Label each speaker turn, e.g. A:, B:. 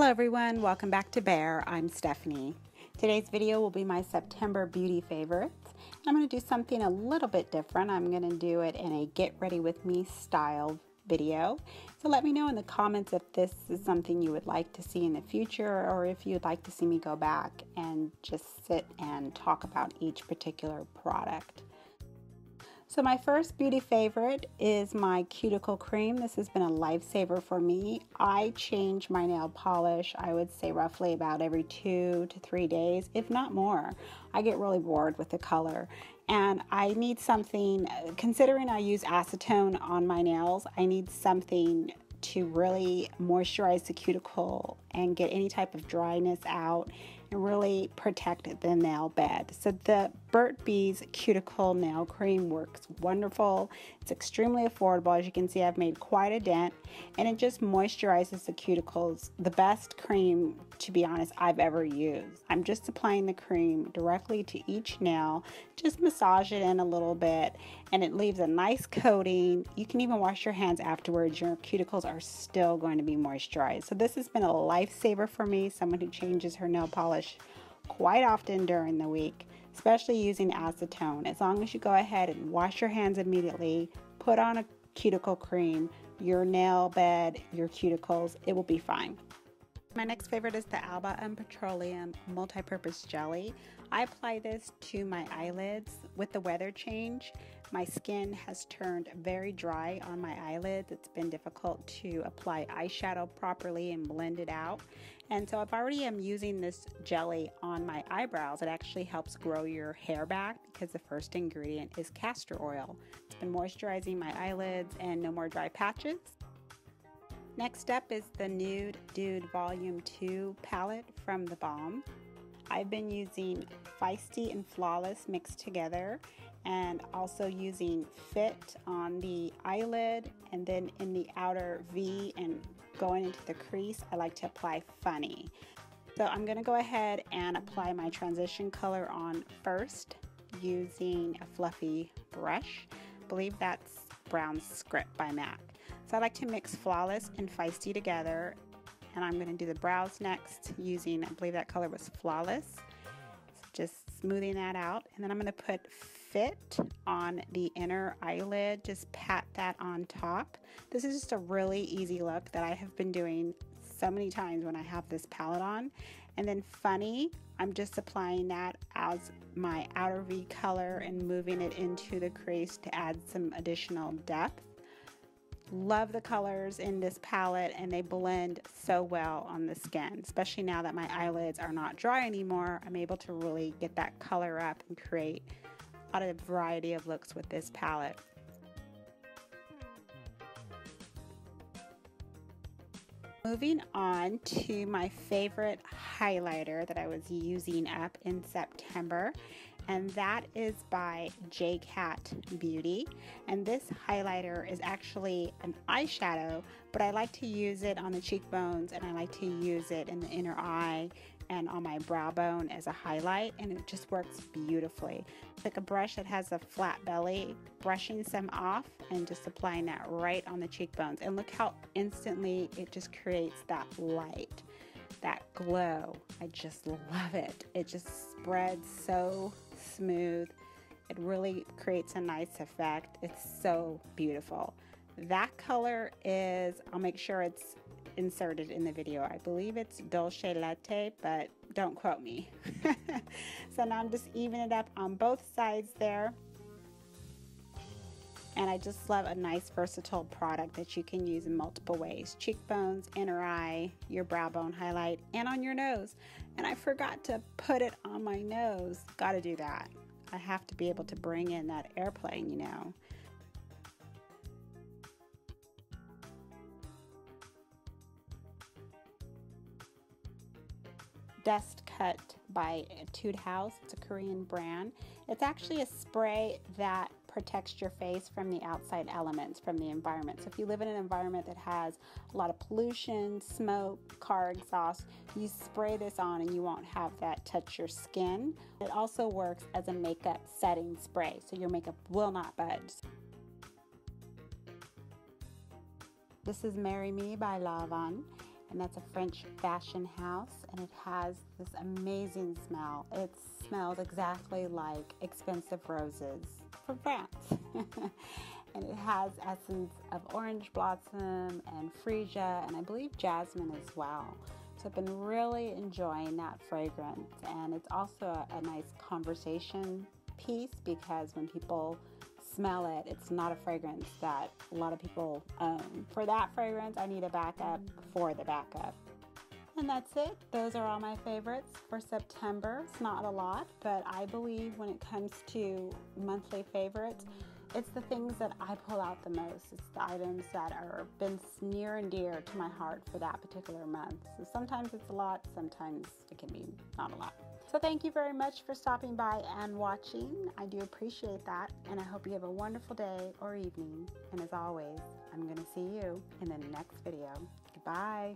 A: Hello everyone, welcome back to Bare. I'm Stephanee. Today's video will be my September beauty favorites. I'm going to do something a little bit different. I'm going to do it in a get ready with me style video. So let me know in the comments if this is something you would like to see in the future, or if you'd like to see me go back and just sit and talk about each particular product. So my first beauty favorite is my Cuticle cream. This has been a lifesaver for me. I change my nail polish, I would say roughly about every 2 to 3 days, if not more. I get really bored with the color. And I need something, considering I use acetone on my nails, I need something to really moisturize the cuticle and get any type of dryness out and really protect the nail bed. So the Burt Bees Cuticle Nail Cream works wonderful. It's extremely affordable. As you can see, I've made quite a dent, and it just moisturizes the cuticles. The best cream, to be honest, I've ever used. I'm just applying the cream directly to each nail, just massage it in a little bit, and it leaves a nice coating. You can even wash your hands afterwards. Your cuticles are still going to be moisturized. So this has been a lifesaver for me, someone who changes her nail polish quite often during the week, especially using acetone. As long as you go ahead and wash your hands immediately, put on a cuticle cream, your nail bed, your cuticles, it will be fine. My next favorite is the Alba Petroleum Multi-Purpose Jelly. I apply this to my eyelids. With the weather change, my skin has turned very dry on my eyelids. It's been difficult to apply eyeshadow properly and blend it out. And so if I already am using this jelly on my eyebrows, it actually helps grow your hair back because the first ingredient is castor oil. It's been moisturizing my eyelids and no more dry patches. Next up is the Nude Volume 2 palette from the Balm. I've been using Feisty and Flawless mixed together, and also using Fit on the eyelid, and then in the outer V and going into the crease, I like to apply Funny. So I'm going to go ahead and apply my transition color on first using a fluffy brush. I believe that's Brown Script by MAC. So I like to mix Flawless and Feisty together, and I'm going to do the brows next using, I believe that color was Flawless. So just smoothing that out, and then I'm going to put Fit on the inner eyelid, just pat that on top. This is just a really easy look that I have been doing so many times when I have this palette on. And then Funny, I'm just applying that as my outer V color and moving it into the crease to add some additional depth. Love the colors in this palette, and they blend so well on the skin, especially now that my eyelids are not dry anymore. I'm able to really get that color up and create a lot of variety of looks with this palette. Moving on to my favorite highlighter that I was using up in September, and that is by JCat Beauty. And this highlighter is actually an eyeshadow, but I like to use it on the cheekbones, and I like to use it in the inner eye and on my brow bone as a highlight, and it just works beautifully. Like a brush that has a flat belly, brushing some off and just applying that right on the cheekbones, and look how instantly it just creates that light, that glow. I just love it. It just spreads so smooth. It really creates a nice effect. It's so beautiful. That color is, I'll make sure it's inserted in the video. I believe it's Dolce Leche, but don't quote me. So now I'm just evening it up on both sides there. And I just love a nice versatile product that you can use in multiple ways. Cheekbones, inner eye, your brow bone highlight, and on your nose. And I forgot to put it on my nose. Gotta do that. I have to be able to bring in that airplane, you know. Dust Cut by Etude House. It's a Korean brand. It's actually a spray that protects your face from the outside elements, from the environment. So if you live in an environment that has a lot of pollution, smoke, car exhaust, you spray this on and you won't have that touch your skin. It also works as a makeup setting spray, so your makeup will not budge. This is Marry Me by Lanvin, and that's a French fashion house, and it has this amazing smell. It smells exactly like expensive roses from France. And it has essence of orange blossom and freesia, and I believe jasmine as well. So I've been really enjoying that fragrance, and it's also a nice conversation piece because when people smell it, it's not a fragrance that a lot of people own. For that fragrance, I need a backup for the backup. And that's it. Those are all my favorites for September. It's not a lot, but I believe when it comes to monthly favorites, it's the things that I pull out the most. It's the items that are been near and dear to my heart for that particular month. So sometimes it's a lot, sometimes it can be not a lot. So thank you very much for stopping by and watching. I do appreciate that, and I hope you have a wonderful day or evening. And as always, I'm going to see you in the next video. Goodbye.